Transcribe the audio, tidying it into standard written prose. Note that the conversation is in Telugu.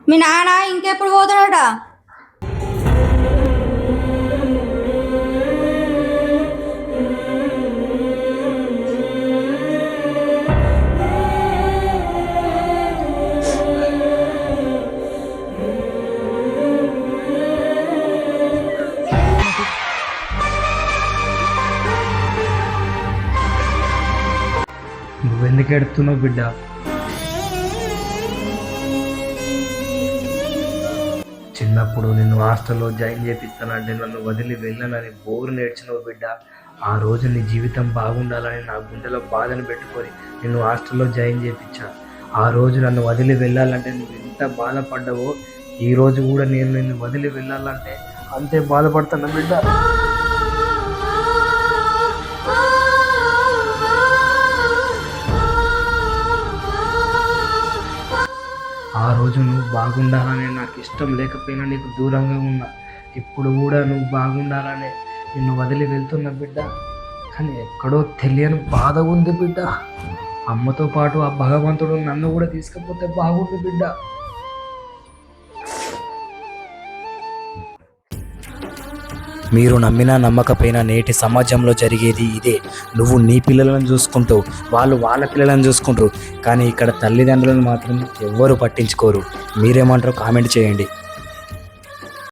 మీ నాన్న ఇంకెప్పుడు పోతాడట? నువ్వెందుకు ఎడుతున్నావు బిడ్డ? చిన్నప్పుడు నిన్ను హాస్టల్లో జాయిన్ చేపిస్తానంటే నన్ను వదిలి వెళ్ళనని బోరు నేర్చినావు బిడ్డ. ఆ రోజు నీ జీవితం బాగుండాలని నా గుండెలో బాధను పెట్టుకొని నిన్ను హాస్టల్లో జాయిన్ చేయించా. ఆ రోజు నన్ను వదిలి వెళ్ళాలంటే నువ్వు ఎంత బాధపడ్డావో ఈ రోజు కూడా నేను నిన్ను వదిలి వెళ్ళాలంటే అంతే బాధపడుతున్నా బిడ్డ. ఆ రోజు నువ్వు బాగుండాలని నాకు ఇష్టం లేకపోయినా నీకు దూరంగా ఉన్నా. ఇప్పుడు కూడా నువ్వు బాగుండాలనే నిన్ను వదిలి వెళ్తున్నా బిడ్డ. కానీ ఎక్కడో తెలియని బాధ ఉంది బిడ్డ. అమ్మతో పాటు ఆ భగవంతుడు నన్ను కూడా తీసుకపోతే బాగుంది బిడ్డ. మీరు నమ్మినా నమ్మకపోయినా నేటి సమాజంలో జరిగేది ఇదే. నువ్వు నీ పిల్లలను చూసుకుంటావు, వాళ్ళు వాళ్ళ పిల్లలను చూసుకుంటారు, కానీ ఇక్కడ తల్లిదండ్రులను మాత్రం ఎవ్వరూ పట్టించుకోరు. మీరేమంటారో కామెంట్ చేయండి.